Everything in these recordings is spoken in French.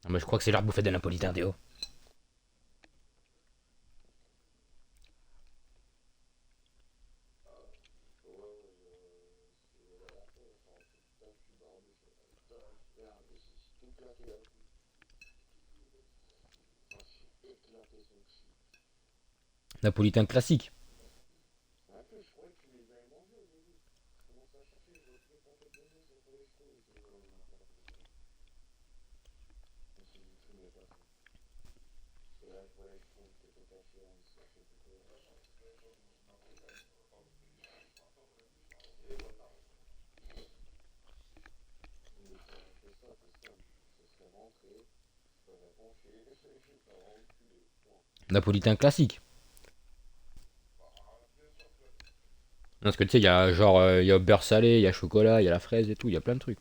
Ah, mais je crois que c'est leur bouffée de napolitain, Théo. Napolitain classique. Napolitain classique. Parce que tu sais, il y a genre, il y a beurre salé, il y a chocolat, il y a la fraise et tout, il y a plein de trucs.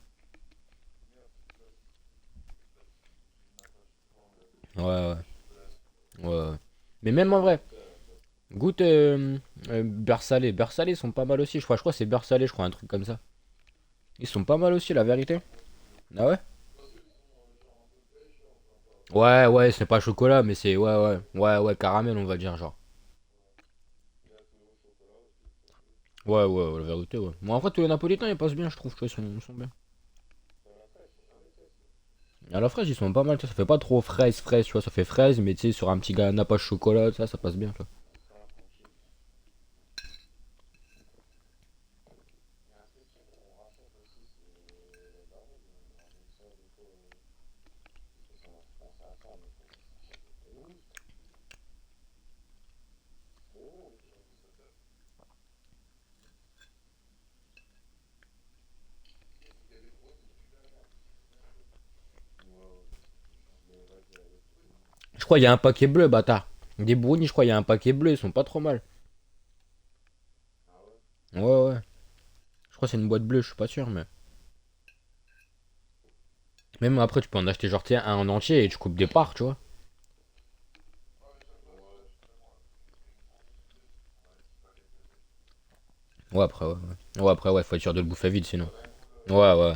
Ouais, ouais, ouais, ouais. Mais même en vrai, goûte beurre salé. Beurre salé sont pas mal aussi, je crois. Je crois que c'est beurre salé, je crois, un truc comme ça. Ils sont pas mal aussi, la vérité. Ah ouais? Ouais, ouais, c'est pas chocolat, mais c'est ouais, ouais, ouais, ouais, caramel, on va dire, genre. Ouais, ouais, ouais, la vérité, ouais. Moi, en vrai, tous les napolitains, ils passent bien, je trouve, tu vois, ils sont bien. À la fraise, ils sont pas mal, tu vois, ça fait pas trop fraise, fraise, tu vois, ça fait fraise, mais tu sais, sur un petit nappage chocolat, ça passe bien, tu vois. Je crois qu'il y a un paquet bleu, bâtard. Des brownies, je crois qu'il y a un paquet bleu, ils sont pas trop mal. Ouais, ouais. Je crois que c'est une boîte bleue, je suis pas sûr, mais. Même après, tu peux en acheter genre, tiens, un en entier et tu coupes des parts, tu vois. Ouais, après, ouais. Ouais, ouais, après, ouais, faut être sûr de le bouffer vite sinon. Ouais, ouais.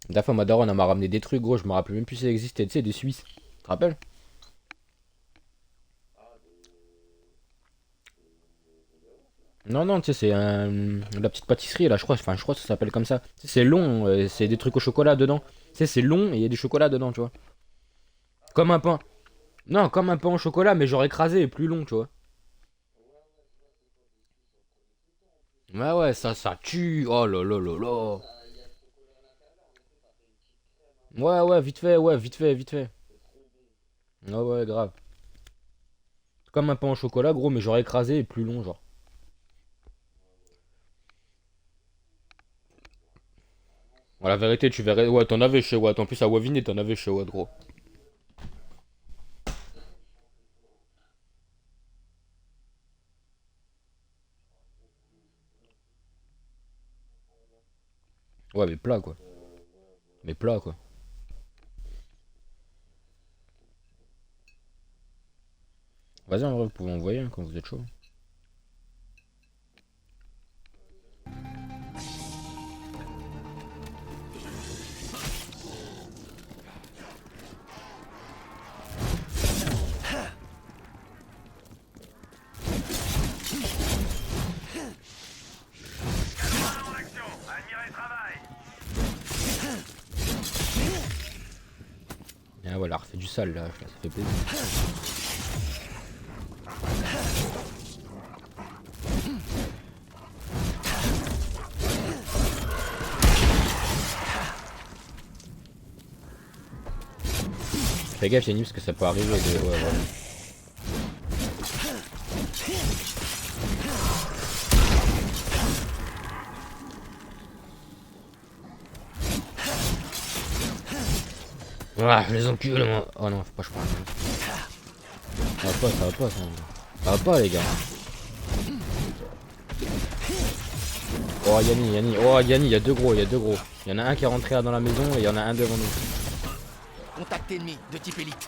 La fois, ma daronne, elle m'a ramené des trucs, gros, je me rappelle même plus si ça existait, tu sais, des Suisses. Tu te rappelles? Non, non, tu sais, c'est la petite pâtisserie, là, je crois. Enfin, je crois que ça s'appelle comme ça. Tu sais, c'est long, c'est des trucs au chocolat dedans. Tu sais, c'est long et il y a du chocolat dedans, tu vois. Comme un pain. Non, comme un pain au chocolat, mais genre écrasé et plus long, tu vois. Ouais, ouais, ça tue. Oh là là là là. Ouais, ouais, vite fait, vite fait. Ouais, ouais, grave. Comme un pain au chocolat, gros, mais genre écrasé et plus long, genre. Ouais, la vérité, tu verrais. Ouais, t'en avais chez Watt. En plus, à Wavinet, t'en avais chez Watt, gros. Ouais, mais plat, quoi. Mais plat, quoi. Vas-y, en vrai, vous pouvez envoyer hein, quand vous êtes chaud. Ah, voilà, refait du sale, là, ça fait plaisir. Fais gaffe, Yannis, parce que ça peut arriver de. Ouais, voilà. Ah, je les encule, moi. Oh non, faut pas que je parle. Ça va pas, ça va pas, ça va pas, les gars. Oh, Yanni, Yanni. Oh, Yanni, il y a deux gros, il y a deux gros. Il y en a un qui est rentré là dans la maison et il y en a un devant nous. Contact ennemi de type élite.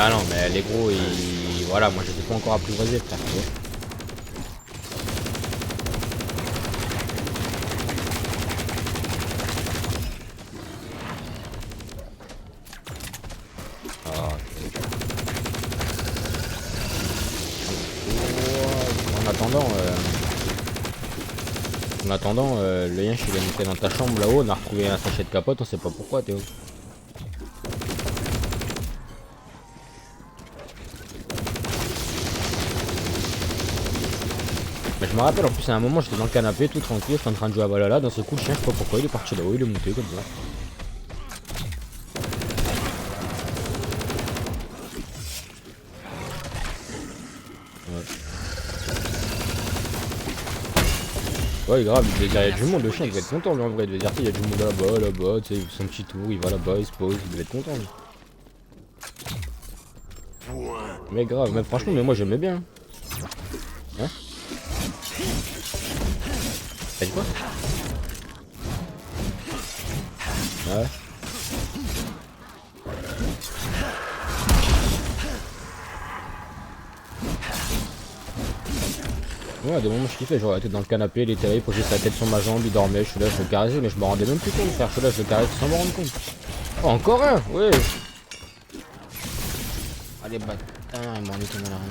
Ah non, mais les gros, ils... Voilà, moi je les ai pas encore apprivoisés, frère, tu vois. Ah, en attendant, le Yinch il est monté dans ta chambre là-haut, on a retrouvé un sachet de capote, on sait pas pourquoi, Théo. Mais je me rappelle en plus à un moment j'étais dans le canapé tout tranquille, j'étais en train de jouer à Valhalla, d'un seul coup le chien je sais pas pourquoi il est parti là-haut, il est monté comme ça. Ouais grave, il devait dire il y a du monde, le chien il devait être content lui en vrai, il devait dire il y a du monde là-bas, tu sais, il fait son petit tour, il va là-bas, il se pose, il devait être content lui. Mais grave, mais franchement mais moi j'aimais bien. Hein? T'as dit quoi? Ouais. Ouais, à des moments je kiffais, genre était dans le canapé, il était là, il posait sa tête sur ma jambe, il dormait, je suis là, je le caressais, mais je me rendais même plus compte, frère, je suis là, je le caressais sans me rendre compte. Oh, encore un, ouais. Allez, bâtard, il m'a enlevé mon arme.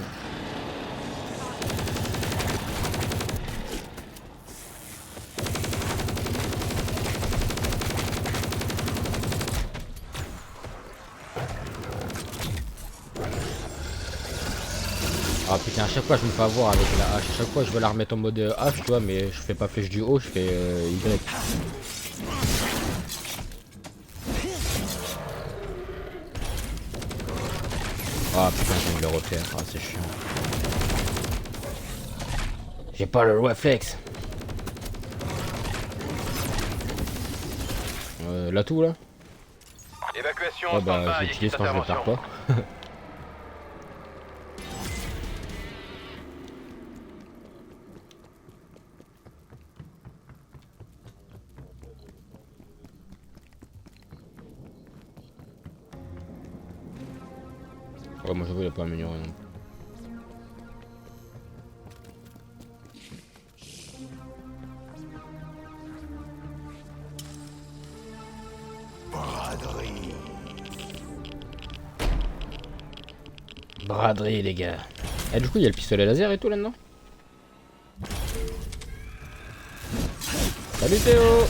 Ah putain, à chaque fois je me fais avoir avec la hache, à chaque fois je veux la remettre en mode hache, tu vois, mais je fais pas flèche du haut, je fais Y. Ah putain, j'ai envie de le refaire, ah c'est chiant. J'ai pas le réflexe. L'atout là? Évacuation Ouais en bah je stand-by, l'utilise équipe quand je le perds d'intervention. pas. Ouais moi j'avoue il a pas amélioré non. Braderie les gars. Et du coup il y a le pistolet laser et tout là-dedans. Salut Théo.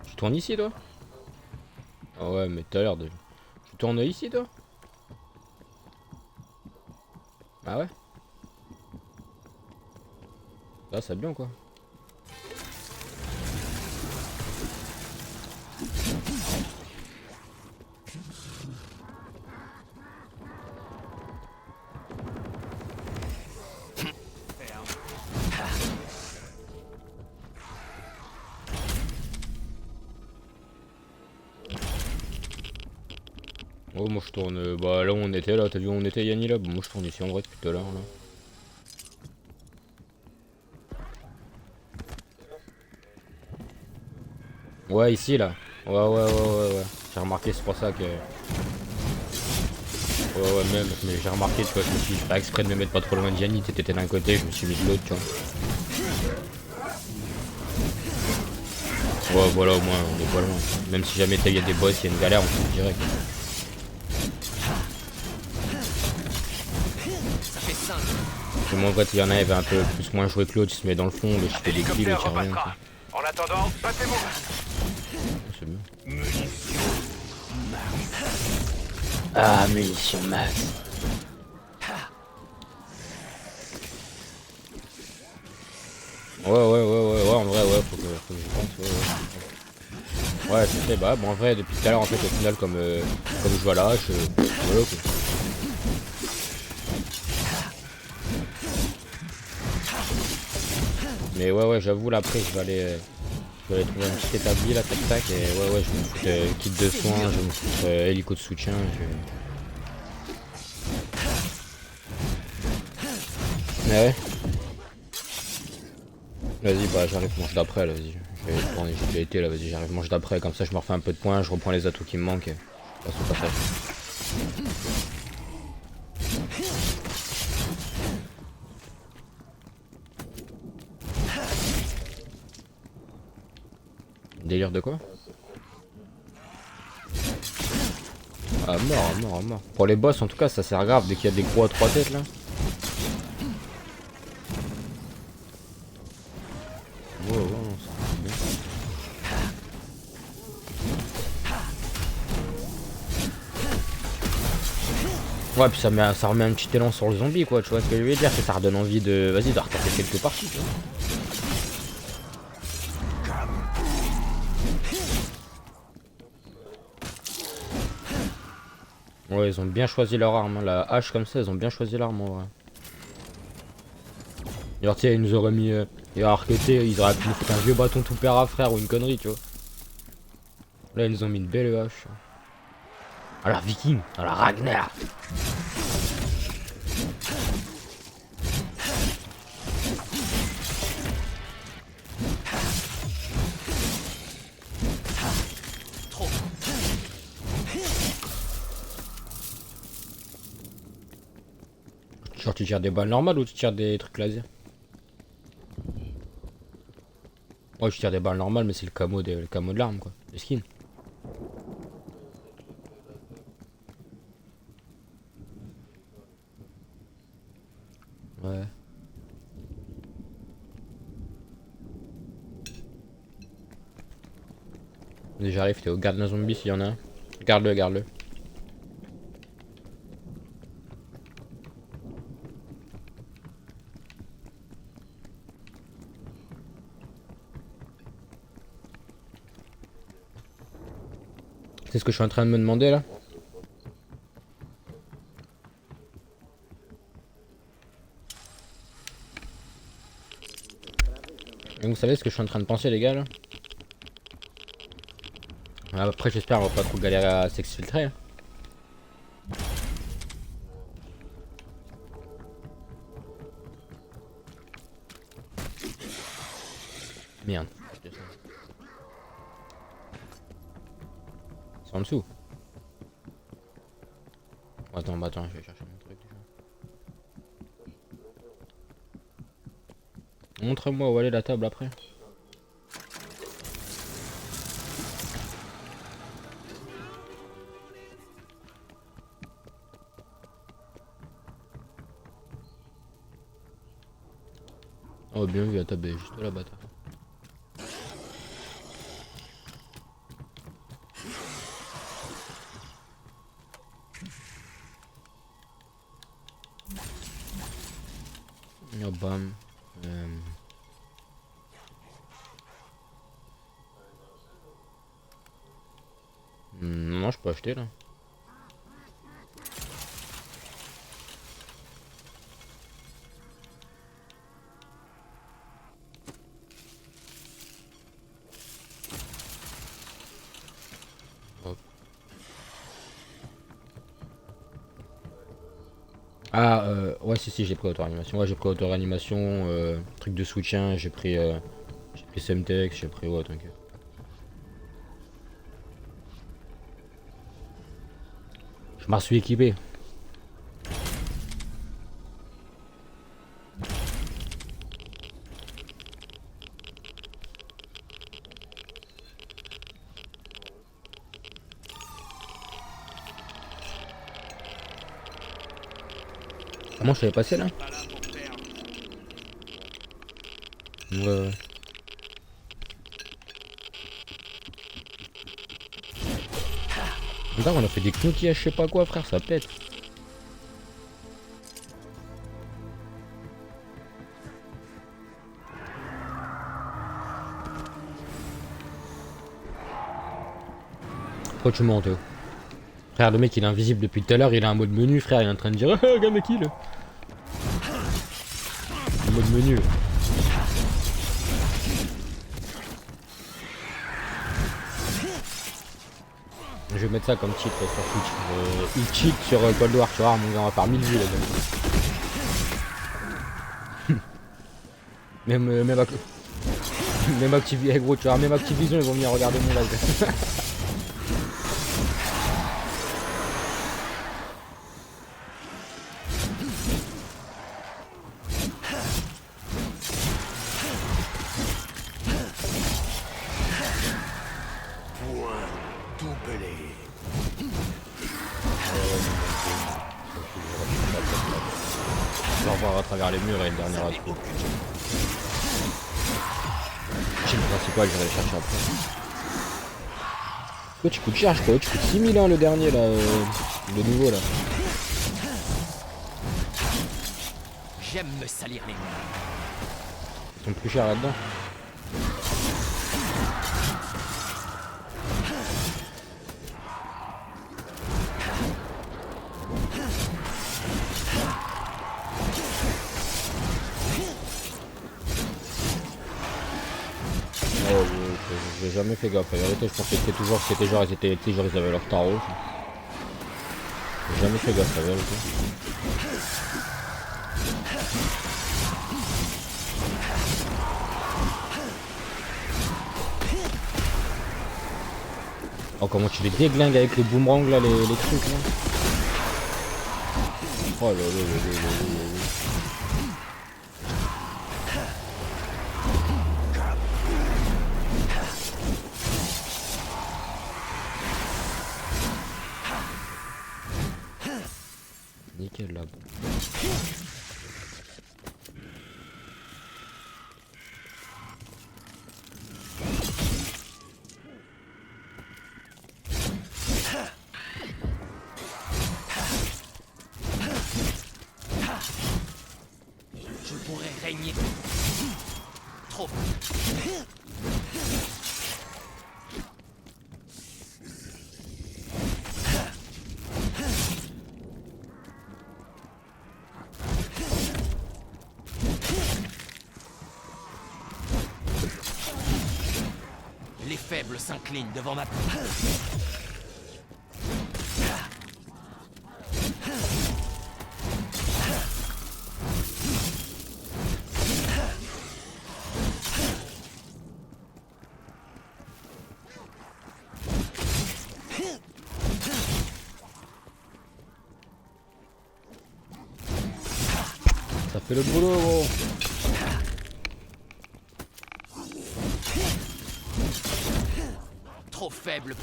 Tu tournes ici toi? Ah ouais mais t'as l'air de... Tu tournes ici toi? Ah ouais? Là c'est bien quoi. Oh moi je tourne bah là où on était là, t'as vu où on était Yanni là? Bon moi je tourne ici en vrai depuis tout à l'heure là. Ouais ici là. Ouais. J'ai remarqué c'est pour ça que... Ouais même mais j'ai remarqué tu vois je me suis pas exprès de me mettre pas trop loin de Yanni, t'étais d'un côté, je me suis mis de l'autre tu vois. Ouais voilà au moins on est pas loin. Même si jamais il y a des boss, il y a une galère on se direct. Tout le monde quand il y en a, il va un peu plus moins jouer que l'autre, il se met dans le fond, le fait des kills, il tire rien. En attendant, battez-vous. C'est bien. Ah, munitions masse. Ouais, en vrai, ouais, faut que je pense, ouais, c'est fait, bah, bon, en vrai, depuis tout à l'heure, en fait, au final, comme je vois la hache, voilà, quoi. Mais ouais, j'avoue, là, après, je vais aller trouver un petit établi, là, tac, tac, et ouais, je vais me foutre kit de soins, je vais me foutre hélico de soutien, Mais ouais. Vas-y, bah j'arrive, mange d'après là, vas-y. J'ai tourné, j'ai déjà été là, vas-y, j'arrive, mange d'après, comme ça je me refais un peu de points, je reprends les atouts qui me manquent et je passe au passage. Délire de quoi? Ah mort, mort, mort. Pour les boss en tout cas ça sert grave dès qu'il y a des gros à 3 têtes là. Wow, wow, ça marche bien. Ouais, puis ça remet un petit élan sur le zombie quoi, tu vois ce que je veux dire, que ça redonne envie de, vas-y, de retaper quelques parties, tu vois. Ouais, ils ont bien choisi leur arme, hein. La hache comme ça, ils ont bien choisi l'arme en vrai. Genre, tu sais, ils nous auraient mis. Ils auraient arqueté, ils auraient pu nous foutre un vieux bâton tout père à frère ou une connerie, tu vois. Là, ils nous ont mis une belle hache. À la Viking, à la Ragnar. Genre, tu tires des balles normales ou tu tires des trucs laser? Ouais, je tire des balles normales, mais c'est le camo de l'arme, quoi. Le skin. Ouais. J'arrive, t'es au garde d'un zombie s'il y en a un. Garde-le, garde-le. C'est ce que je suis en train de me demander là. Et vous savez ce que je suis en train de penser les gars là? Après j'espère on va pas trop galérer à s'exfiltrer. Hein. Merde. C'est en dessous. Attends, bah attends, je vais chercher mon truc déjà. Montre-moi où aller la table après. Oh bien vu, la table est juste là-bas. Oh bam. Non, je peux acheter là. Hop. Ah, ouais, si, j'ai pris auto-animation. Ouais, j'ai pris auto-animation, truc de soutien, j'ai pris Semtex, j'ai pris, ouais, t'inquiète. Je m'en suis équipé. Comment je t'avais passé là? Ouais, ouais. Regarde, on a fait des conquillages, je sais pas quoi, frère, ça pète. Pourquoi tu mens, Théo? Frère, le mec il est invisible depuis tout à l'heure, il a un mode menu, frère, il est en train de dire ah, gamme kill. Un mode menu. Je vais mettre ça comme titre sur Twitch. Il cheat sur Cold War, tu vois, mon gars, on va faire 1000 vues là-dedans. Même, même Activision, gros, tu vois, même Activision, ils vont venir regarder mon live. Doublé. Je vais revoir à travers les murs et le dernier aspect. J'ai le principal, je vais aller chercher après. Quoi, tu coûtes cher, je crois. Tu coûtes 6001 le dernier là, le nouveau là. J'aime me salir les mains. Ils sont plus chers là-dedans. Oh, j'ai jamais fait gaffe. En vérité, je pensais que c'était toujours, c'était genre, ils avaient leur tarot. J'ai jamais fait gaffe, en vérité. Oh, comment tu les déglingues avec les boomerangs là, les trucs là. Oh là là là là là là là. Nickel là. Je pourrais régner. Trop. Les faibles s'inclinent devant ma... Ça fait le boulot, gros. Trop faible.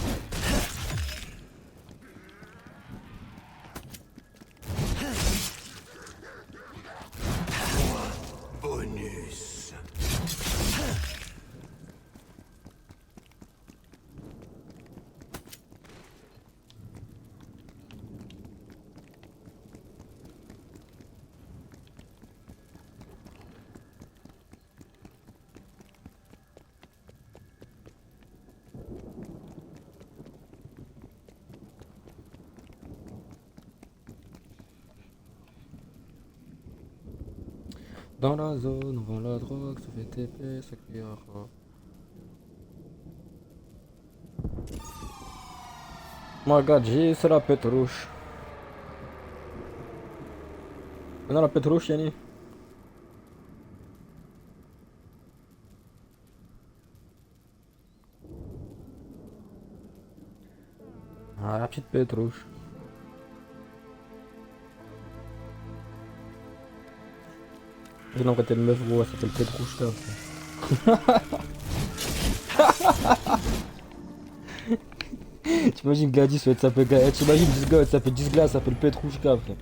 Bonus. Dans la zone, on vend la drogue, ça fait TP, ça criera. Magaji, c'est la pétrouche. Non, la pétrouche, Yanni. Ah, la petite pétrouche. J'ai l'impression que t'es une meuf, gros, ça s'appelle pétrouche, là. T'imagines Gladys, ça s'appelle Gladys. T'imagines Disglace, ça s'appelle Disglace, ça s'appelle Petrouchka, frère.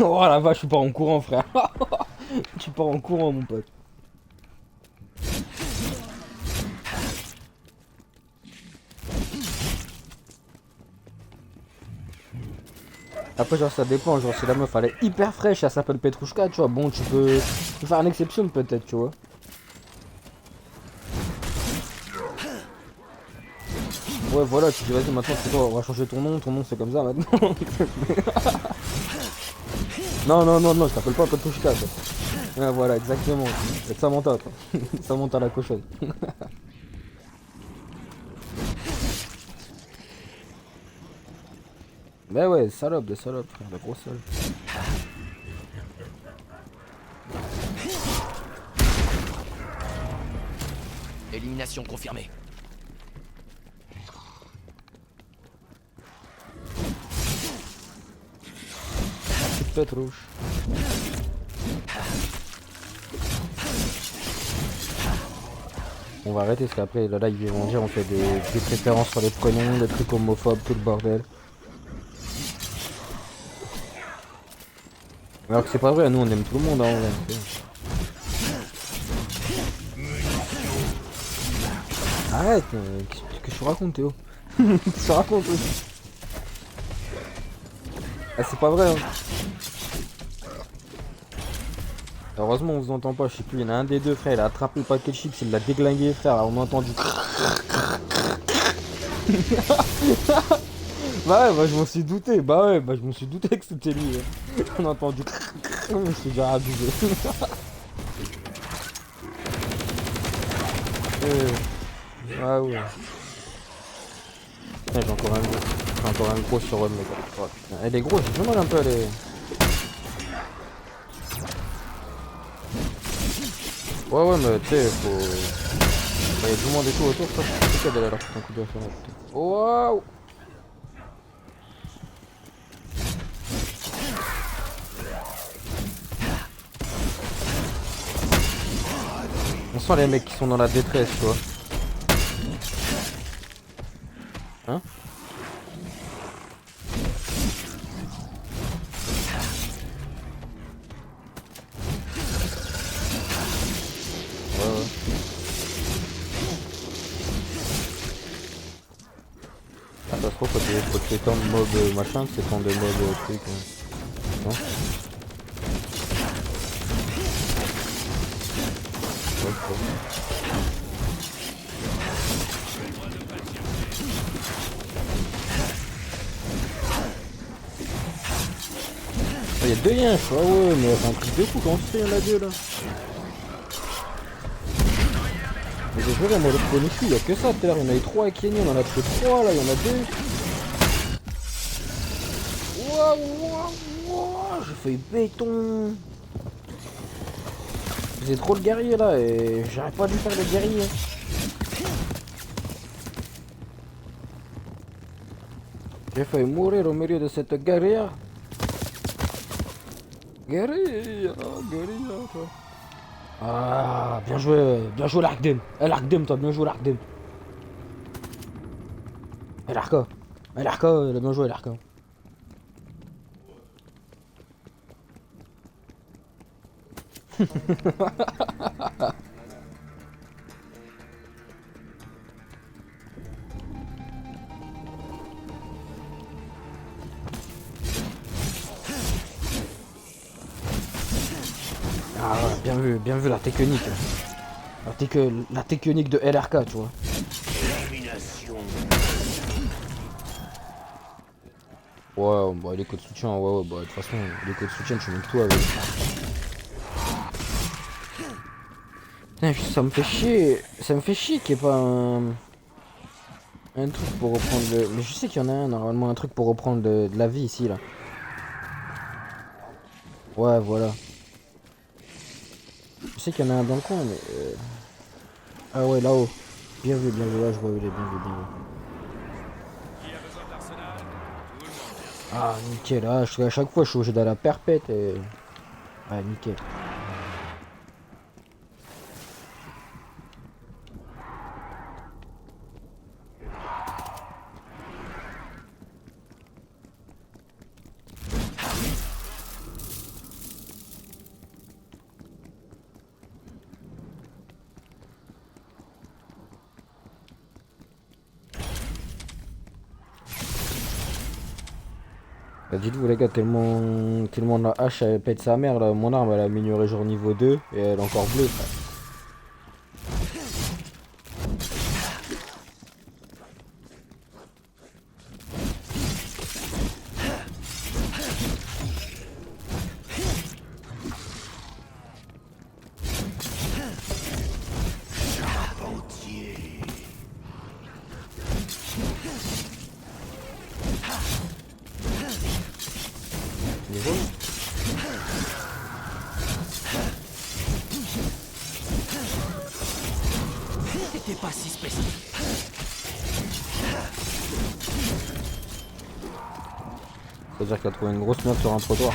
Oh la vache, tu pars en courant, frère. Tu pars en courant, mon pote. Après, genre, ça dépend. Genre, si la meuf elle est hyper fraîche, elle s'appelle Petrouchka, tu vois. Bon, tu peux faire une exception, peut-être, tu vois. Ouais, voilà, tu dis, vas-y, maintenant, c'est quoi, on va changer ton nom c'est comme ça maintenant. Non, non, non, non, je t'appelle pas Petrouchka, toi. Ouais, voilà, exactement. C'est Samantha, toi. Samantha la cochonne. Mais ouais, salope, frère, le gros sale. Élimination confirmée. Petite pète rouge. On va arrêter parce qu'après là ils vont dire on fait des préférences sur les prénoms, des trucs homophobes, tout le bordel. Alors que c'est pas vrai, nous on aime tout le monde hein, en vrai. Arrête, qu'est-ce que tu racontes Théo? Qu'est-ce que tu racontes aussi? Ah c'est pas vrai hein. Heureusement on vous entend pas, je sais plus, il y en a un des deux frère, il a attrapé le paquet de chips, il l'a déglingué frère, on a entendu. Bah ouais, bah je m'en suis douté, je m'en suis douté que c'était lui. Hein. On a entendu. Je me suis déjà abusé. Ah ouais. Putain, j'ai encore un gros sur eux, mec. Oh, putain. Elle est grosse, j'ai du mal un peu à les. Ouais, mais tu sais, faut. Bah, y a du monde et tout autour, ça. C'est qu'elle d'aller leur foutre un coup de faire. Waouh! On sent les mecs qui sont dans la détresse, tu vois. Hein? Ouais. Ah, ça se trouve, faut que t'étends de mob machin, que t'étends de mob truc. Non? Il y a deux yens, ah ouais, mais c'est un truc de fou, comment il y en a deux là? Mais j'ai joué moi le premier il y a que ça tout à l'heure, il y en avait trois avec Yenny, on en a tué trois là, il y en a deux. Waouh, j'ai fait béton. J'ai trop le guerrier là et j'arrive pas à lui faire le guerrier. J'ai failli mourir au milieu de cette guerrière. Guerrier, toi. Ah, bien joué l'Arkdem. L'Arkdem, toi, bien joué l'Arkdem. L'Arka, il a bien joué l'Arka. Ah ouais, bien vu la technique. La technique de LRK, tu vois. Ouais, bah les codes de soutien, ouais, bah de toute façon, les codes de soutien, tu mets que toi avec. Putain, ça me fait chier qu'il n'y ait pas un truc pour reprendre le. Mais je sais qu'il y en a un, normalement, un truc pour reprendre de la vie ici, là. Ouais, voilà. Je sais qu'il y en a un dans le coin, mais. Ah ouais, là-haut. Bien vu, là, je vois où il est, bien vu. Ah, nickel, à chaque fois, je suis obligé d'aller à la perpète et. Ah, nickel. Bah, dites-vous les gars, tellement la hache elle pète sa mère là, mon arme elle a amélioré genre niveau 2 et elle est encore bleue frère. T'es pas si spécifique. C'est-à-dire qu'il a trouvé une grosse merde sur un trottoir.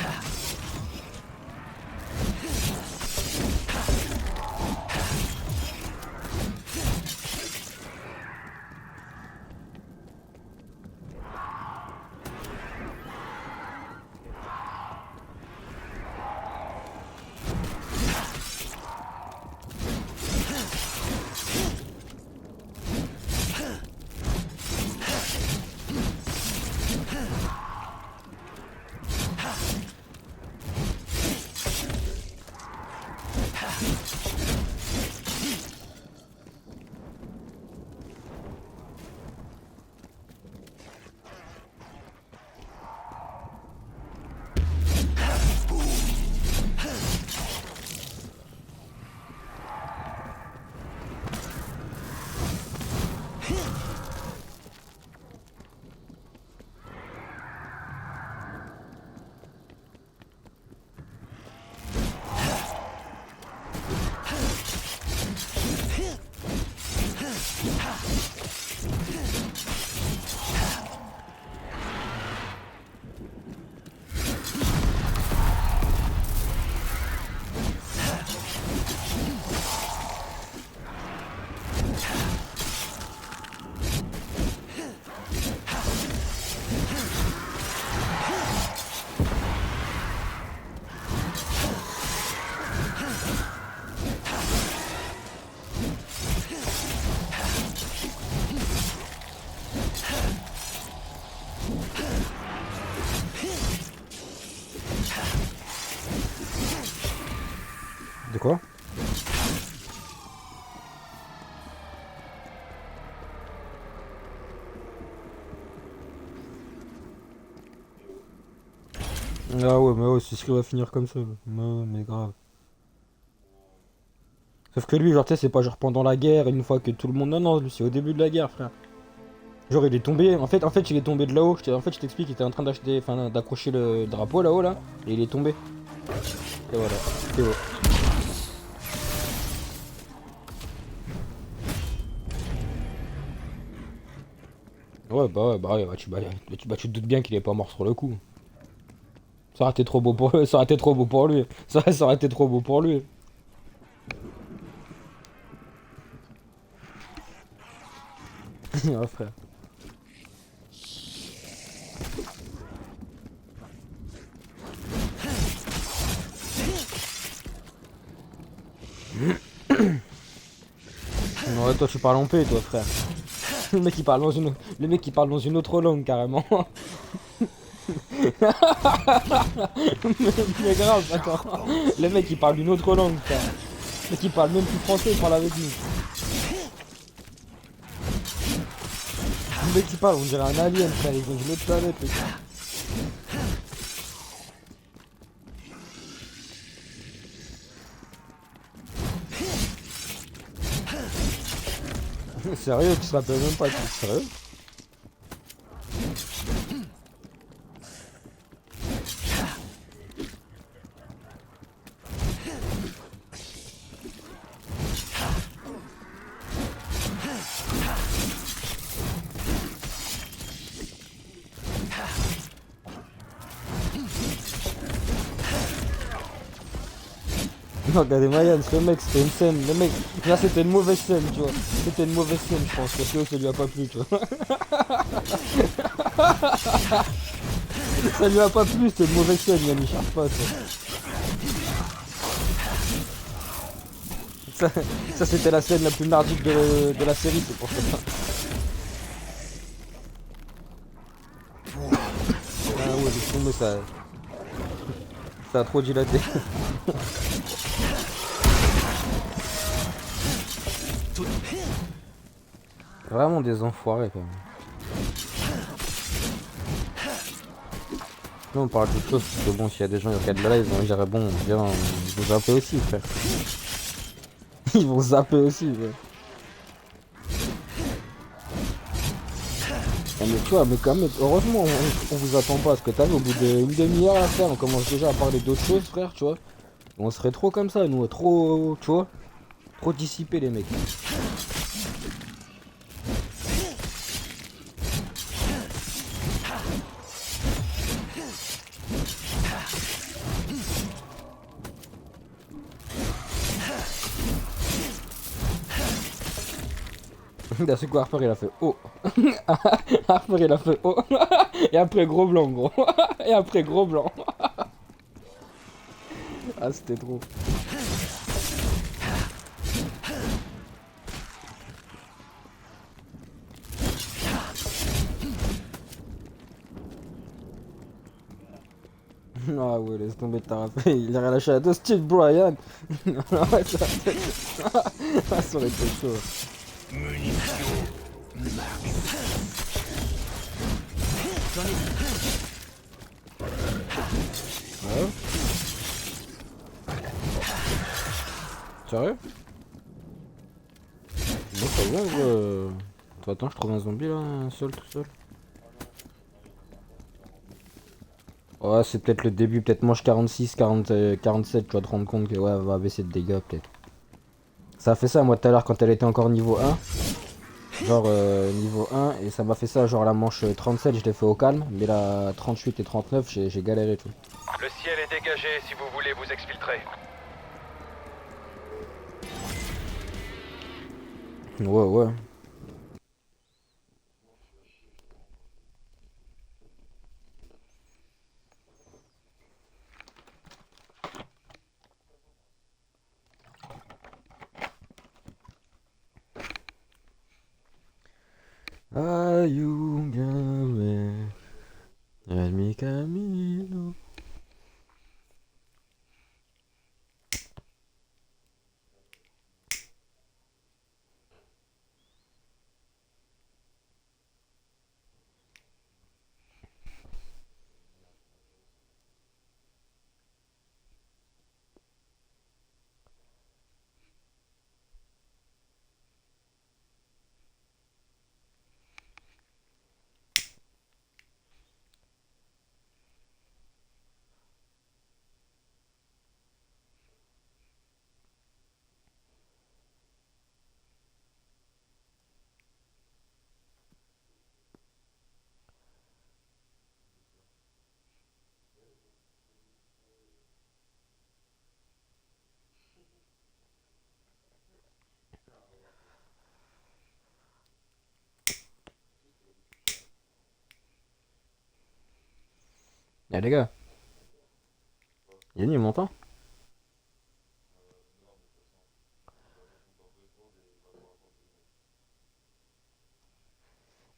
De quoi? Ah ouais, mais ouais, c'est ce qu'il va finir comme ça. Mais grave. Sauf que lui, genre, tu sais, c'est pas genre pendant la guerre, une fois que tout le monde. Non, non, lui, c'est au début de la guerre, frère. Genre, il est tombé. En fait, il est tombé de là-haut. En fait, je t'explique, il était en train d'acheter, enfin, d'accrocher le drapeau là-haut, là. Et il est tombé. Et voilà. Et ouais. Tu te doutes bien qu'il est pas mort sur le coup. Ça aurait été trop beau pour lui. Ça aurait été trop beau pour lui. Ça aurait été trop beau pour lui. Ouais, frère. Ouais, toi tu parles en paix, toi, frère. Le mec il parle dans une autre langue carrément. Mais grave, attends. Le mec il parle une autre langue, frère. Le mec il parle même plus français, il parle avec nous. Le mec il parle, on dirait un alien, frère, ils ont une autre planète. Les gars. Sérieux, tu te rappelles même pas, tu es sérieux? Non, regardez Mayans, le mec c'était une scène, le mec, là c'était une mauvaise scène, tu vois. C'était une mauvaise scène, je pense, parce que ça lui a pas plu, tu vois. Ça lui a pas plu, c'était une mauvaise scène, il n'y cherche pas, ça c'était la scène la plus merdique de la série, c'est pour ça. Ah ouais, laisse tomber, ça a trop dilaté. Vraiment des enfoirés quand même. Nous on parle de choses parce que bon, s'il y a des gens qui regardent le live, ils vont dire bon, viens, ils vont zapper aussi, frère. Ils vont zapper aussi, frère. Ah, mais tu vois, mais quand même, heureusement on vous attend pas, parce que t'as vu, au bout d'une demi-heure là, frère, on commence déjà à parler d'autres choses, frère, tu vois. On serait trop comme ça, nous, trop, tu vois, trop dissipés les mecs. D'un seul coup, Harper il a fait oh. Harper il a fait oh. Et après gros blanc gros. Et après gros blanc. Ah c'était trop. Ah ouais laisse tomber ta fait. Il a relâché à deux Steve Bryan. Ouais, ça aurait été chaud. Ouais. Sérieux? Bon ça va attends je trouve un zombie là, un seul tout seul. Ouais c'est peut-être le début, peut-être manche 46, 40, 47, tu vas te rendre compte que ouais elle va baisser de dégâts peut-être. Ça a fait ça moi tout à l'heure quand elle était encore niveau 1. Genre niveau 1 et ça m'a fait ça genre la manche 37 je l'ai fait au calme mais la 38 et 39 j'ai galéré tout. Le ciel est dégagé si vous voulez vous exfiltrer. Ouais ouais. Ayúdame, en mi camino. Eh les gars, Yanni il m'entend?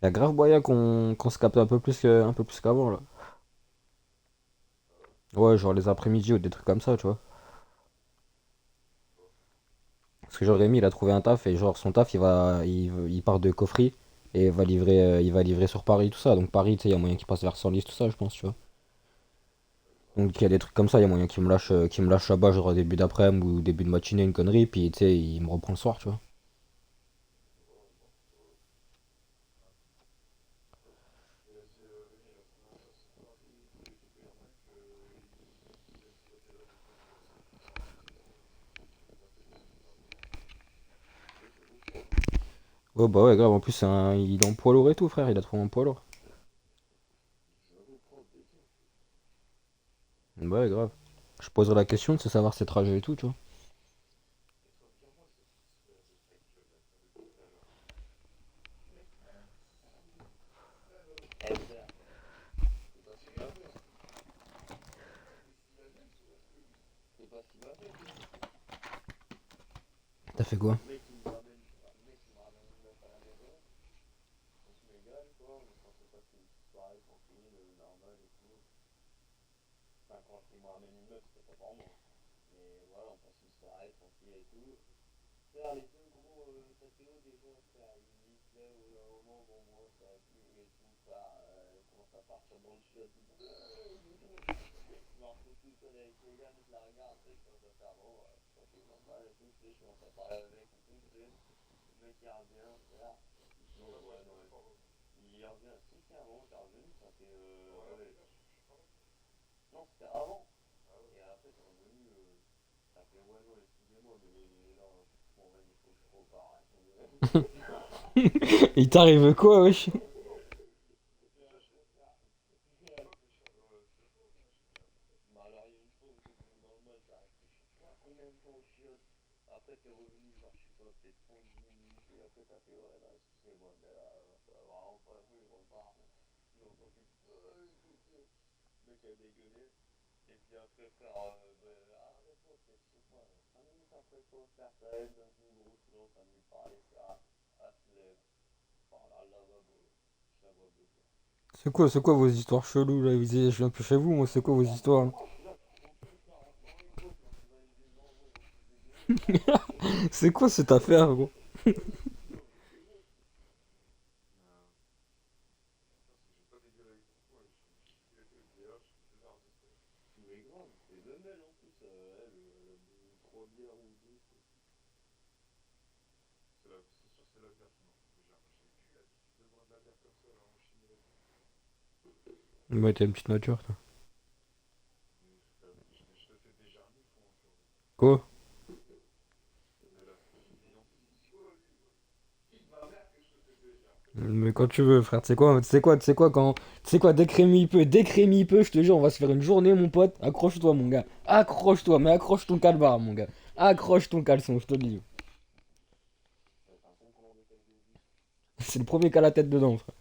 Il y a grave moyen qu'on se capte un peu plus un peu plus qu'avant là. Ouais genre les après-midi ou des trucs comme ça tu vois. Parce que genre Rémi il a trouvé un taf et genre son taf il part de Coffry et il va livrer sur Paris tout ça. Donc Paris tu sais il y a moyen qu'il passe vers Senlis tout ça je pense tu vois. Donc il y a des trucs comme ça, il y a moyen qu'il me lâche là-bas genre au début d'après-midi ou début de matinée une connerie puis tu sais il me reprend le soir tu vois. Ouais bah ouais grave en plus il est en poids lourd et tout frère, il a trouvé un poids lourd. Bah ouais grave. Je poserai la question de savoir ses trajets et tout tu vois. T'as fait quoi? Il t'arrive quoi wesh? C'est quoi vos histoires cheloues là? Je viens plus chez vous, moi, c'est quoi vos histoires? C'est quoi cette affaire, gros? Ouais, t'as une petite nature, toi. Quoi? Mais quand tu veux, frère, tu sais quoi, tu sais quoi, dès que Rémi il peut, je te jure, on va se faire une journée, mon pote. Accroche-toi, mon gars. Accroche-toi, mais accroche ton calbar, mon gars. Accroche ton caleçon, je te le dis. C'est le premier qui a la tête dedans, frère.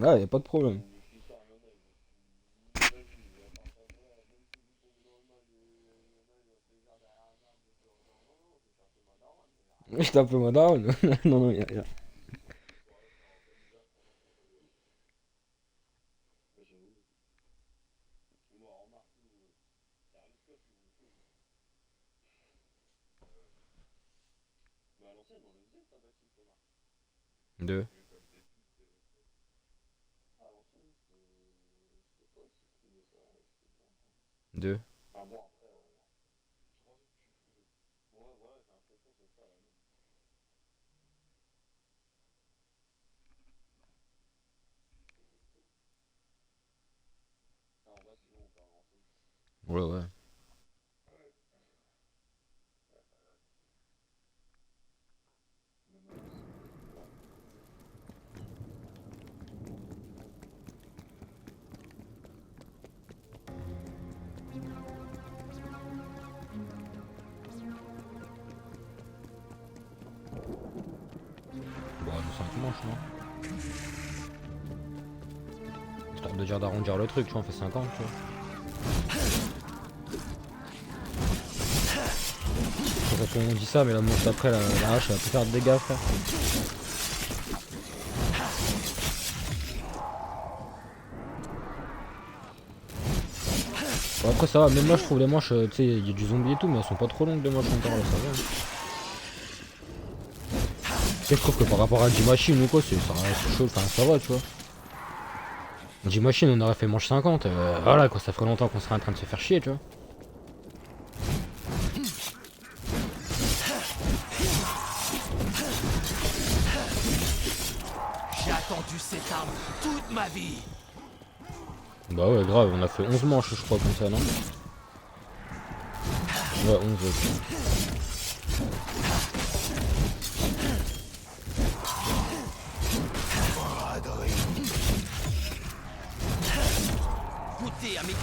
Ah, y a pas de problème. Je tape moi down. Non, non, y a. Deux. Deux. Ouais, ouais. Bon, de 5 manches, non? Histoire de dire d'arrondir le truc, tu vois, on fait 50, tu vois. Quand on dit ça, mais la manche d'après, la hache, elle va plus faire de dégâts, frère. Bon, après, ça va, même moi, je trouve les manches, tu sais, il y a du zombie et tout, mais elles sont pas trop longues, les manches encore, là, ça va. Tu sais, je trouve que par rapport à G-Machine ou quoi, c'est chaud, enfin, ça va, tu vois. G-Machine, on aurait fait manche 50, voilà, quoi, ça ferait longtemps qu'on serait en train de se faire chier, tu vois. J'ai attendu cette arme toute ma vie. Bah ouais, grave, on a fait 11 manches, je crois, comme ça, non? Ouais, 11, ok. Goûtez à mes...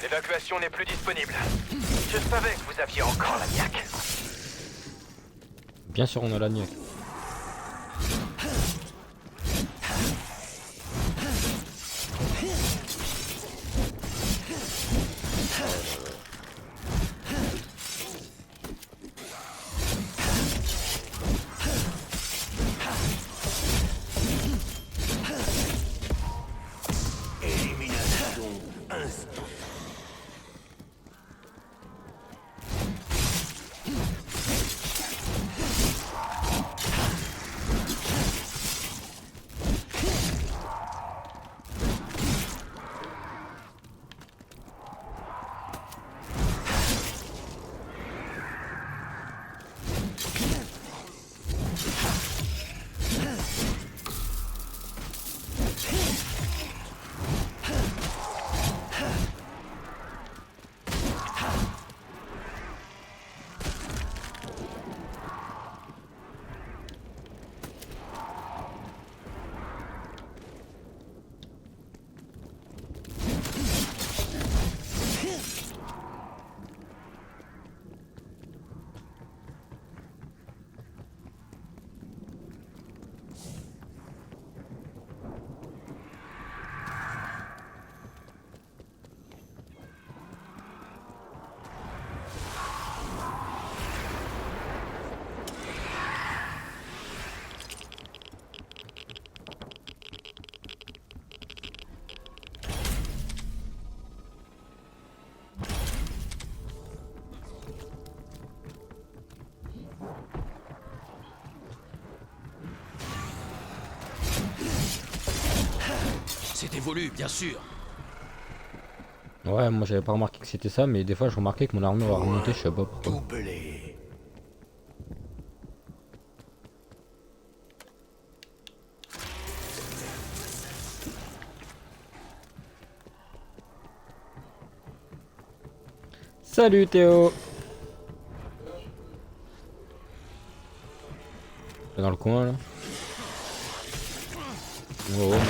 L'évacuation n'est plus disponible. Je savais que vous aviez encore la niaque. Bien sûr, on a la niaque. évolue, bien sûr. Ouais, moi j'avais pas remarqué que c'était ça, mais des fois je remarquais que mon armure a remonté, je sais pas pourquoi. Doublé. Salut Théo. T'es dans le coin là. Oh, oh, mon gars.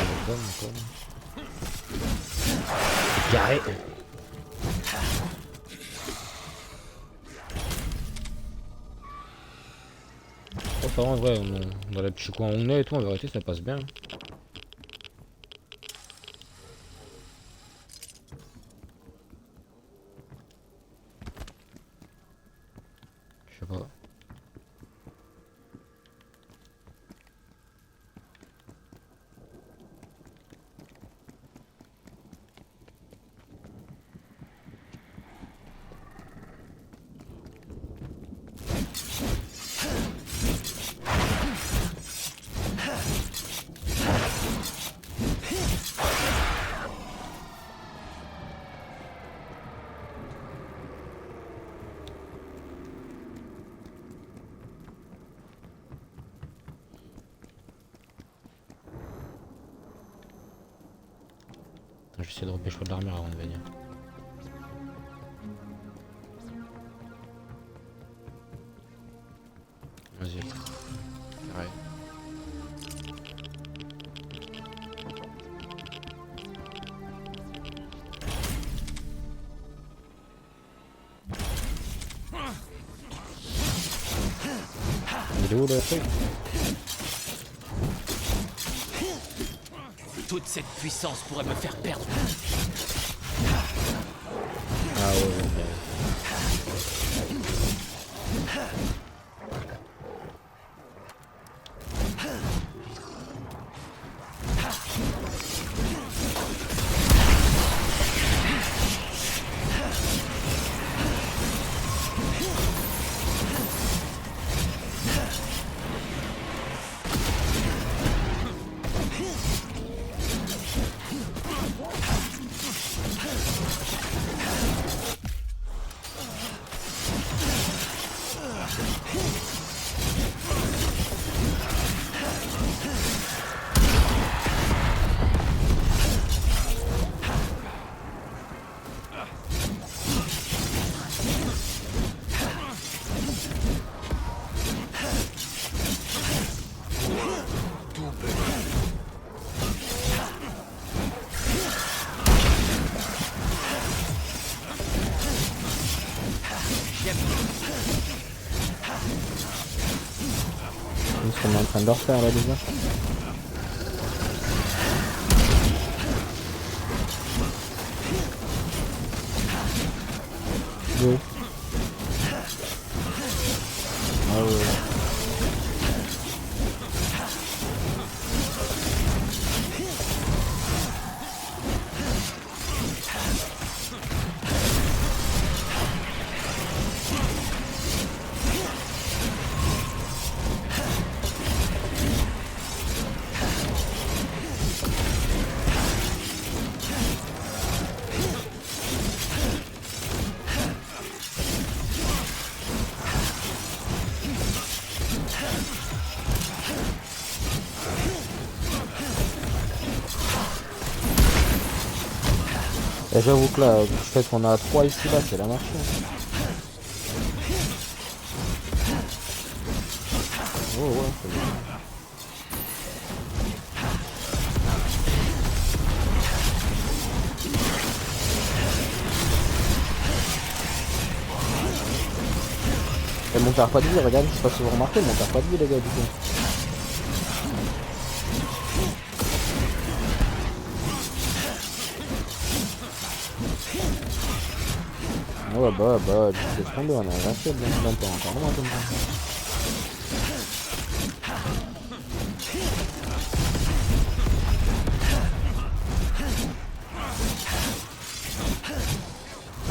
Carré. Oh, ça va en vrai, dans les petits coins où on est et tout, en vérité ça passe bien. Je sais pas. Je vais essayer de repêcher de l'armure avant de venir. Vas-y. Ouais. Il est où le truc? Toute cette puissance pourrait me faire perdre. Ah ouais. Ce qu'on est en train de leur faire là déjà. Go. Ah ouais. Et j'avoue que là, du fait qu'on a 3 ici là, c'est la marche. Oh ouais, c'est bien. Et mon perd pas de vie, regardez, je sais pas si vous remarquez, mon perd pas de vie les gars du coup. Ouais bah, tu laisses tomber, on a rien fait bien longtemps, encore moins comme ça.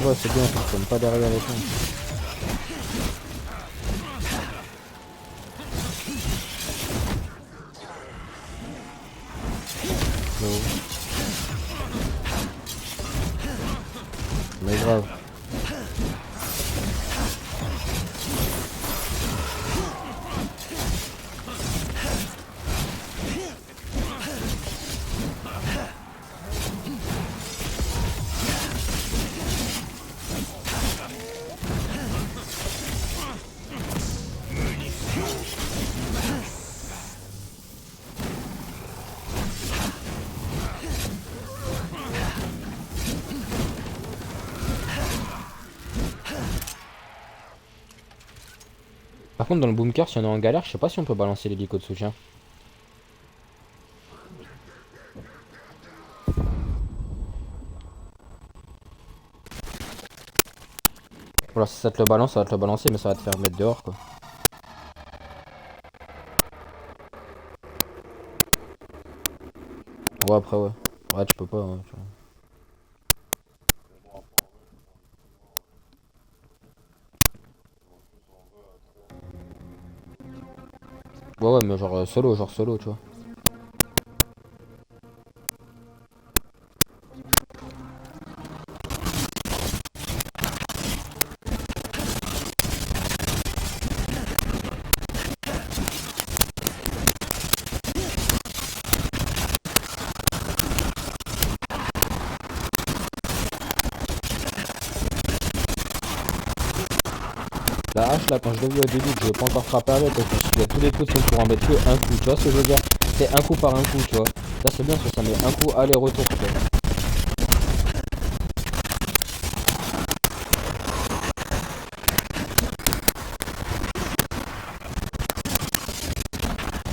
Ouais c'est bien, ça ne tombe pas derrière les temps. Oh. Grave. Par contre, dans le bunker, si on est en galère, je sais pas si on peut balancer l'hélico de soutien. Voilà, si ça te le balance, ça va te le balancer, mais ça va te faire mettre dehors, quoi. Ouais, après, ouais. Ouais, tu peux pas, ouais, tu vois. Ouais, ouais, mais genre solo, tu vois. La hache, là, quand je l'ai vu au début, que je vais pas encore frapper avec, parce que je me suis dit, il y a tous les trucs sont pour en mettre que un coup, tu vois ce que je veux dire? C'est un coup par un coup, tu vois. Là, c'est bien, parce que ça met un coup aller-retour, tu vois.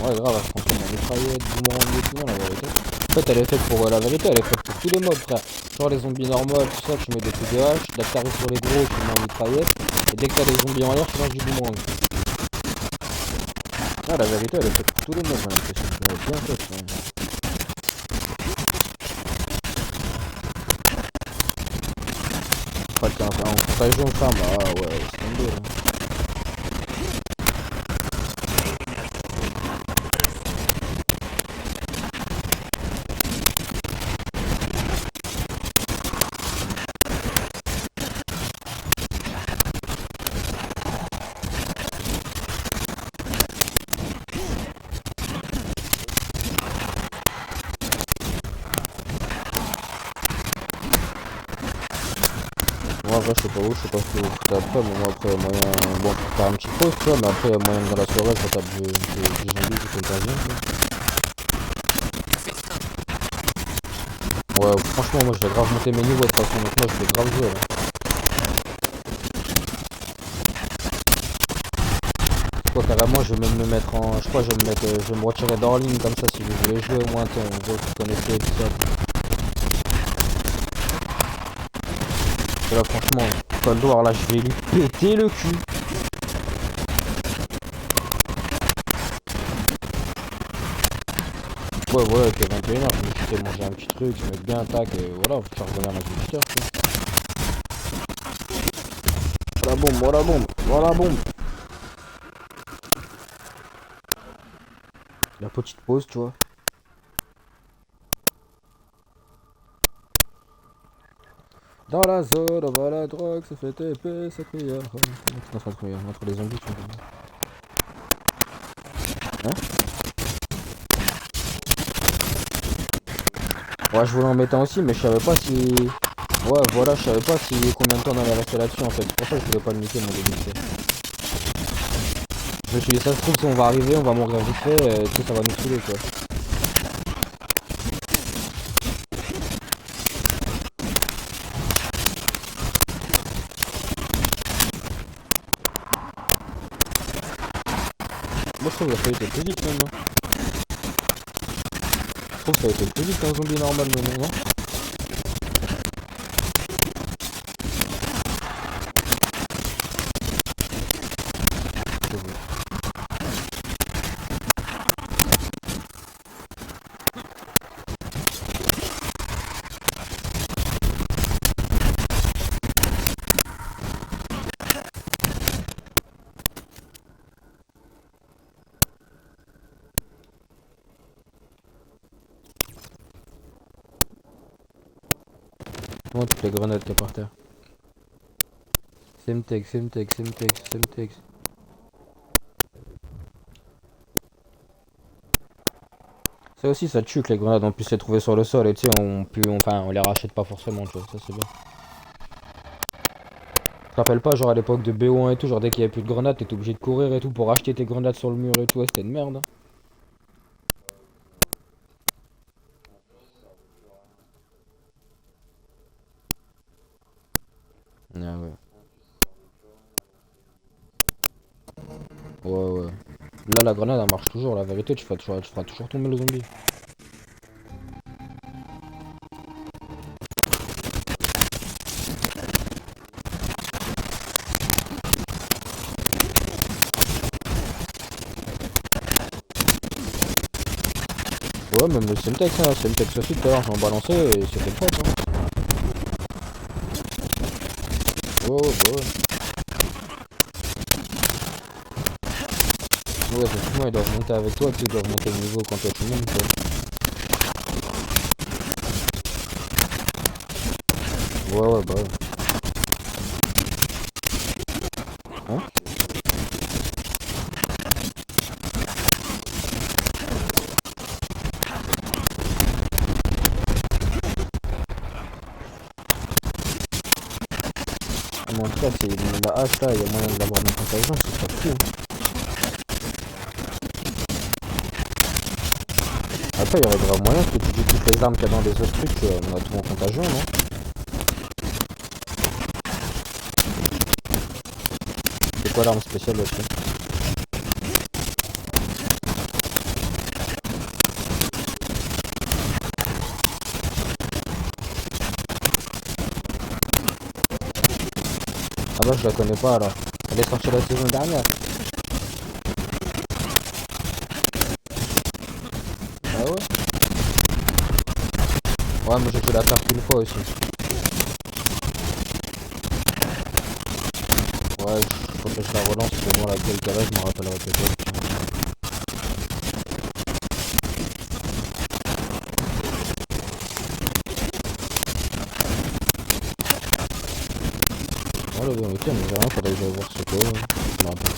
Ouais, grave, franchement, la mitraillette, boomerang et tout, non, la vérité. En fait, elle est faite pour la vérité, elle est faite pour tous les mobs, frère. Genre les zombies normaux, tout ça, tu mets des coups de hache, dès que t'arrives sur les gros, tu mets en mitraillette, et dès que t'as des zombies en l'air, tu lances du boomerang. Ah, la vérité, elle est faite pour tous les mobs, j'ai l'impression. Elle est bien faite, ouais. Pas le temps, en partage jaune, enfin, bah ouais, c'est tombé, là. Moi, en vrai, je sais pas où, je sais pas ce que vous foutez après, mais moi, après, y a moyen. Bon, faut faire un petit pause, tu vois, mais après, y a moyen que dans la soirée, je tape du zombie qui fait quasiment, tu vois. Ouais, franchement, moi, je vais grave monter mes niveaux de toute façon, donc moi, je vais grave jouer, là. Quoi, carrément, je vais même me mettre en. Je crois, je vais me retirer d'hors ligne comme ça, si vous voulez jouer, au moins, on voit que vous connaissez tout ça. Et là, franchement, Cold War, là, je vais lui péter le cul. Ouais, voilà, avec 21h, je me suis fait manger un petit truc, je me mets bien tac, et voilà, faut faire revenir ma visiteur, tu vois. Voilà, boum, voilà, boum, voilà, boum. La petite pause, tu vois. Dans la zone, on va la drogue, ça fait TP, ça crière. Entre les zombies, tu vois. Hein? Ouais, je voulais en mettre un aussi, mais je savais pas si. Ouais, voilà, je savais pas si combien de temps on allait rester là-dessus en fait. C'est pour ça que je voulais pas le niquer mon début. Je me suis dit, ça se trouve, si on va arriver, on va mourir vite fait, tu sais, ça va nous saouler quoi. Moi je trouve que ça a été plus vite même. Hein. Je trouve que ça a été plus vite qu'un zombie normal maintenant, non? Comment toutes les grenades qu'il y a par terre? Semtex, Semtex, Semtex, Semtex. Ça aussi, ça tue que les grenades on puisse les trouver sur le sol et tu sais, enfin, on les rachète pas forcément, tu vois, ça c'est bien. Je te rappelle pas, genre à l'époque de BO1 et tout, genre dès qu'il y avait plus de grenades, t'étais obligé de courir et tout pour acheter tes grenades sur le mur et tout, ouais, c'était une merde. Hein. Ah ouais. Ouais, ouais. Là, la grenade, elle marche toujours, la vérité, tu feras toujours tomber le zombie. Ouais, même le Semtex, hein, Semtex aussi, tout à l'heure, j'en balançais et c'était propre. Hein. Ouais, ouais, bah ouais. Ouais, effectivement, ils doivent monter avec toi, tu sais, ils doivent monter le niveau quand toi tu montes, quoi. Ouais, ouais, bah ouais. Hein? Mais en tout cas, c'est la hache là, il y a moyen de l'avoir dans ton contagion, c'est pas fou. Après, il y aurait grave moyen que tu joues toutes les armes qu'il y a dans les autres trucs, on a tout en contagion, non? C'est quoi l'arme spéciale là-dessus? Ah bah, je la connais pas alors. Elle est sortie la saison dernière. Ah ouais? Ouais, moi j'ai pu la faire qu'une fois aussi. Ouais, faut que je la relance, pour moi laquelle qu'elle a, je me rappellerai peut-être. Ouais, la vérité, mais j'ai rien, faudrait que j'aille voir ce que je me rappelle.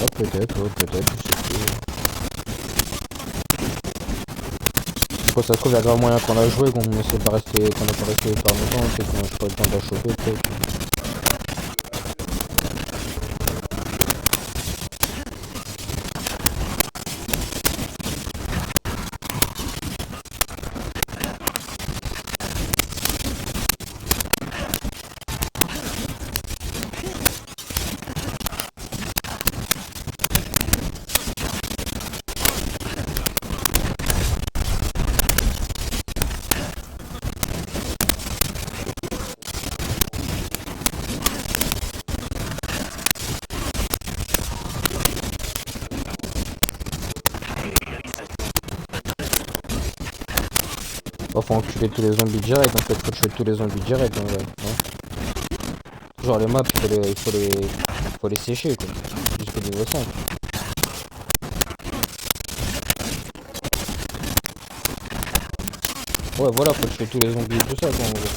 Ouais, peut-être, je sais plus. Quand ça se trouve, il y a grave moyen qu'on a joué, qu'on essaie de pas rester, qu'on n'a pas resté par longtemps, peut-être qu'on n'a pas eu le temps de la choper, peut-être. Bah, faut enculer tous les zombies direct, en fait, faut tuer tous les zombies direct, en vrai. Hein. Genre les maps, il faut les sécher, quoi. Jusqu'au niveau 5. Ouais, voilà, faut tuer tous les zombies et tout ça, quoi, en gros.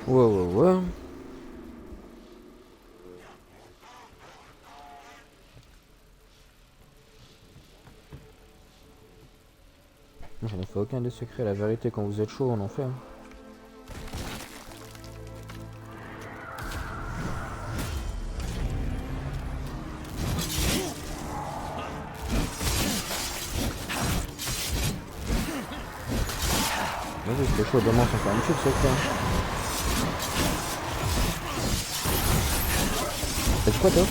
Ouais, ouais, ouais. Moi, j'en ai fait aucun des secrets, la vérité, quand vous êtes chaud, on en fait. Hein. Vas-y, c'est chaud, demain, on s'en fait un petit secret. Hein. T'as dit quoi toi?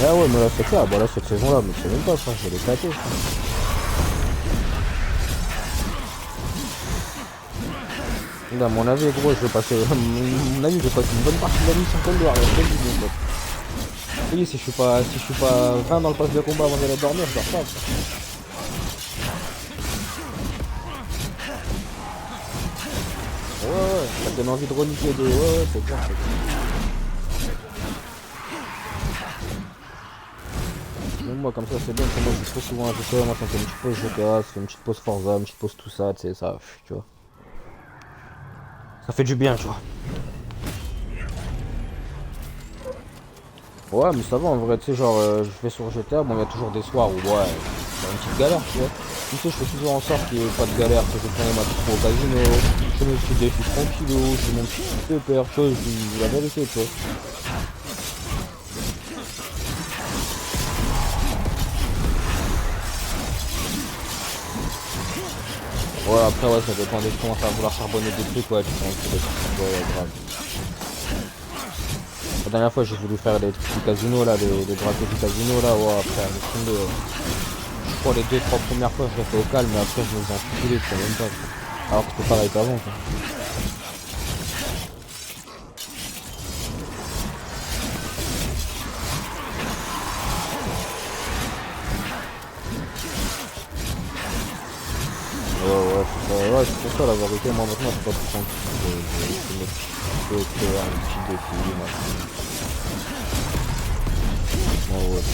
Ah ouais mais là c'est clair, bah là cette saison là, mais c'est même pas frère, je vais les taper frère. Là, à mon avis gros je vais passer. À mon avis je vais passer une bonne partie de la mission Cold War, là, je te le dis, mon pote. Oui si je suis pas 20 dans le pass de combat avant d'aller dormir, je dors pas frère. Ouais, ça te donne envie de reniquer de. Ouais, c'est clair, c'est clair. Même moi comme ça c'est bien, moi je suis trop souvent à GTA, moi ça me fait une petite pause GTA, ça fait une petite pause Forza, une petite pause tout ça, tu sais, ça, tu vois. Ça fait du bien, tu vois. Ouais, mais ça va en vrai, tu sais, genre, je vais sur GTA, bon, il y a toujours des soirs où, ouais, c'est une petite galère, tu vois. Tu sais, je fais toujours en sorte qu'il n'y ait pas de galère, tu sais, je prends ma petite pro au casino, je fais mes petits défis tranquillou, je fais mon petit peur, tu vois, je dis la vérité, tu vois. Ouais, après, ouais, ça dépend dès que je commence à vouloir charbonner des trucs, ouais, tu prends un petit peu. Ouais, grave. La dernière fois, j'ai voulu faire les trucs du casino, là, les braquets du casino, là, ouais, après, je crois les 2-3 premières fois, je l'ai fait au calme, mais après, je me faisais enculer, tu sais même pas. Alors que c'était pareil qu'avant, quoi. Ouais, c'est pour ça la vérité, moi maintenant je suis pas tout tranquille, je vais créer un petit défi, machin. Ouais.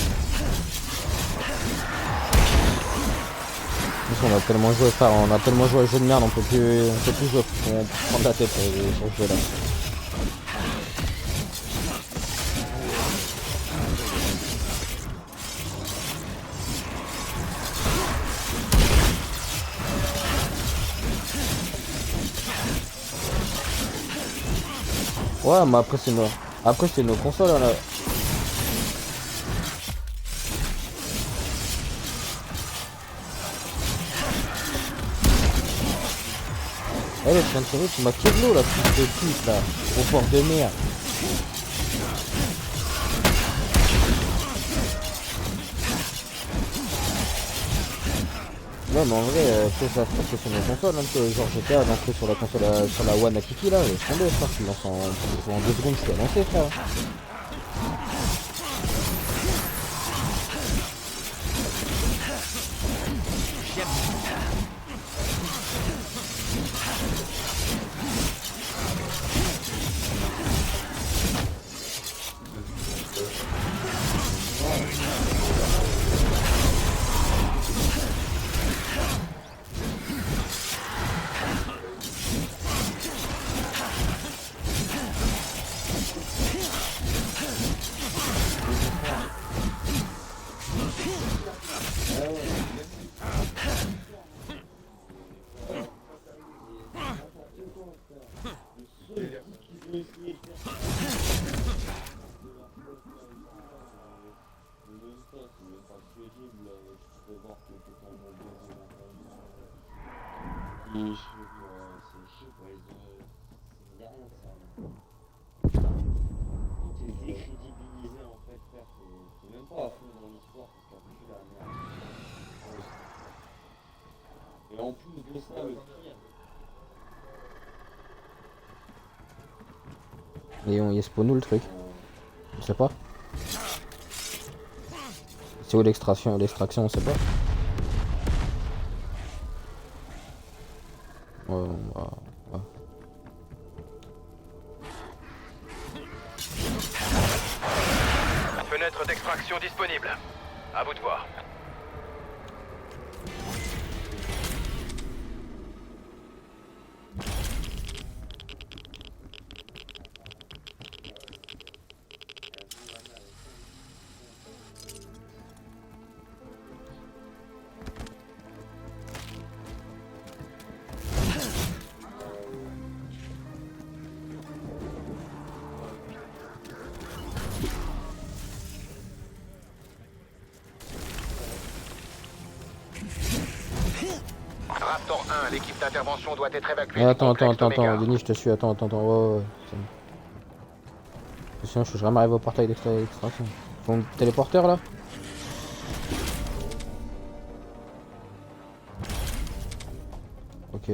On a tellement joué frère, on a tellement joué à jeu de merde, on peut plus jouer, on peut prendre la tête sur ce jeu là. Ouais mais après c'est nos consoles là. Eh le chien de souris, tu m'as keblo là, fils de pute là, gros porc de merde. Ouais mais en vrai, tu sais ça se passe que sur nos consoles, hein, que genre GTA d'entrer sur la console, sur la One à Kiki là, je tombais frère, tu lances en 2 secondes, je suis lancé frère. Et on y spawn où le truc? Je sais pas. C'est où l'extraction, on sait pas. Ouais, ouais. Fenêtre d'extraction disponible. À vous de voir. l'équipe d'intervention doit être évacuée. Attends, du complexe Omega. Denis, je te suis, attends. Ouais. Sinon, je suis jamais arrivé au portail d'extraction. Faut un téléporteur là? Ok.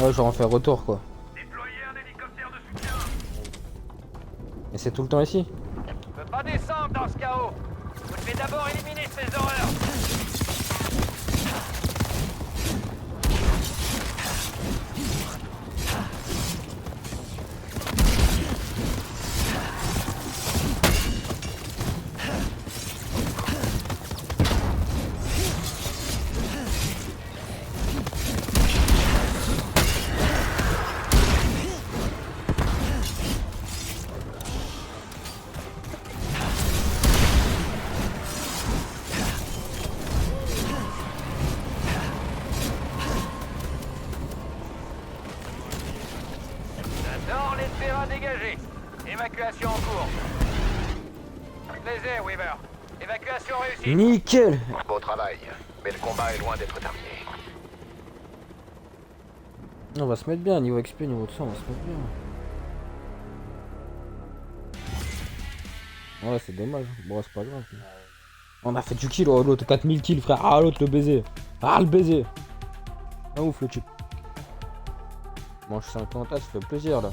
Ouais, j'en fais retour quoi. Déployez un hélicoptère de soutien. Et c'est tout le temps ici? Je peux pas descendre dans ce chaos. Vous devez d'abord éliminer ces horreurs. Dans les terrains dégagés. Évacuation en cours. Plaisir, Weaver. Évacuation réussie. Nickel! Beau travail, mais le combat est loin d'être terminé. On va se mettre bien, niveau XP, niveau de ça, on va se mettre bien. Ouais, c'est dommage. Bon, c'est pas grave. On a fait du kill, oh, l'autre 4000 kills, frère. Ah, l'autre, le baiser. Ah, le baiser. Ah, ouf, le chip. Manche 50, ça fait plaisir là.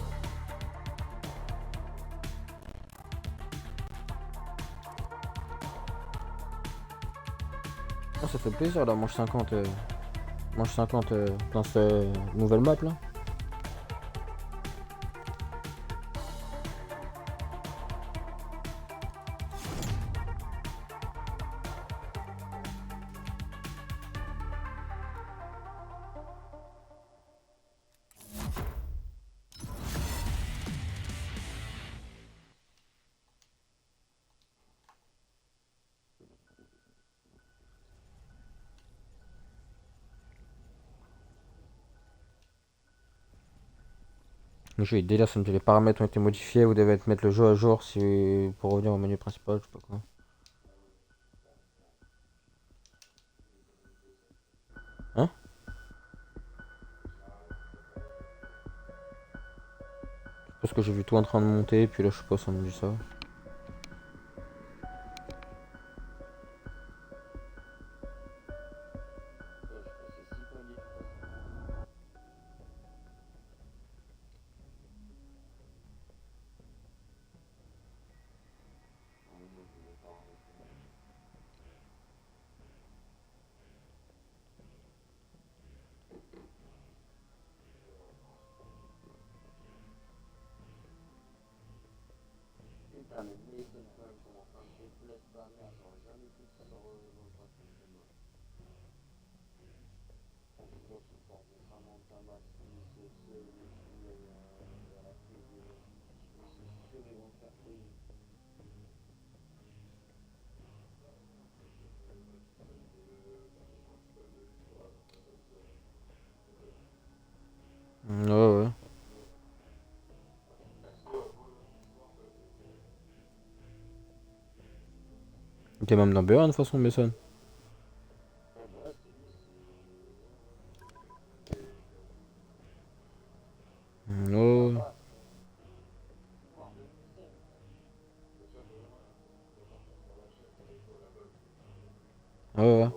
Ah, ça fait plaisir là, manche 50. Manche 50 dans cette nouvelle map là. Le jeu est délire, les paramètres ont été modifiés, vous devez mettre le jeu à jour si pour revenir au menu principal, je sais pas quoi. Hein? Parce que j'ai vu tout en train de monter, puis là je sais pas, ça me dit ça. Ouais. T'es même dans B1 de toute façon, Mason. Oh. Ouais.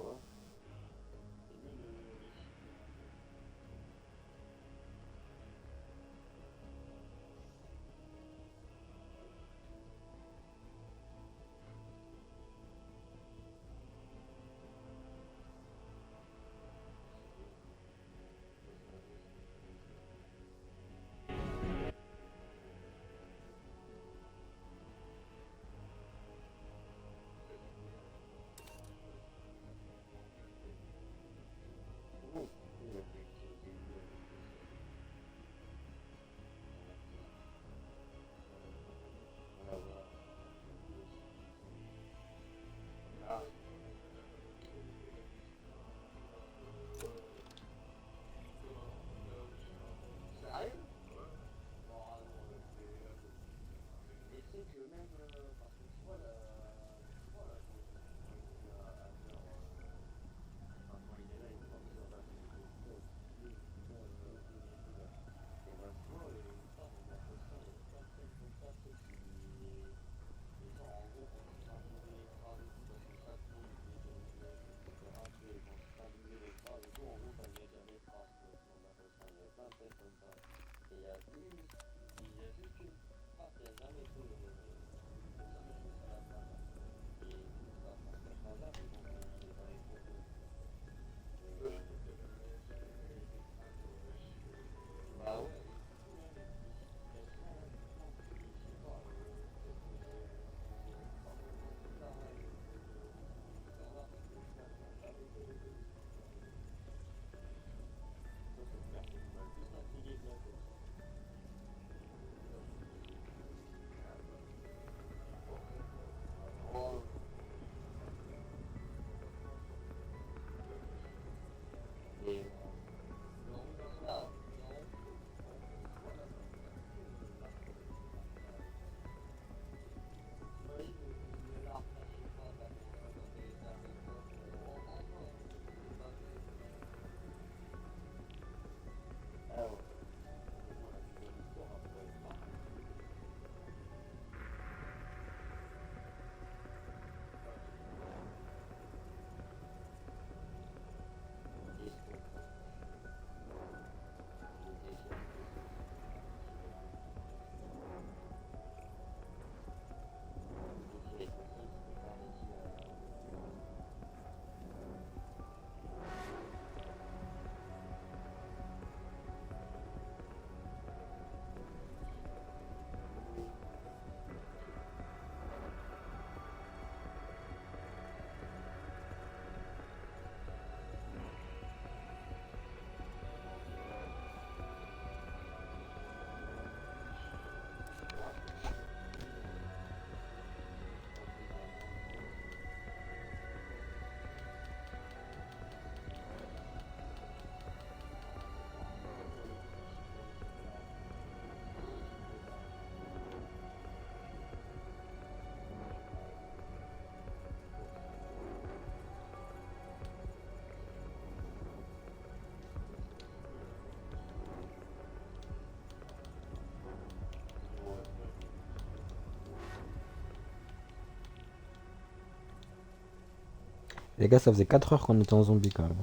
Les gars, ça faisait 4 heures qu'on était en zombie quand même.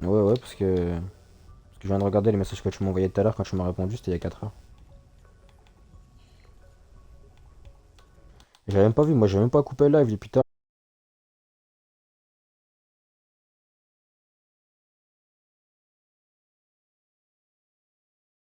Ouais, ouais, parce que je viens de regarder les messages que tu m'as envoyés tout à l'heure quand tu m'as répondu, c'était il y a 4 heures. J'avais même pas vu, moi j'ai même pas coupé le live depuis tout à l'heure.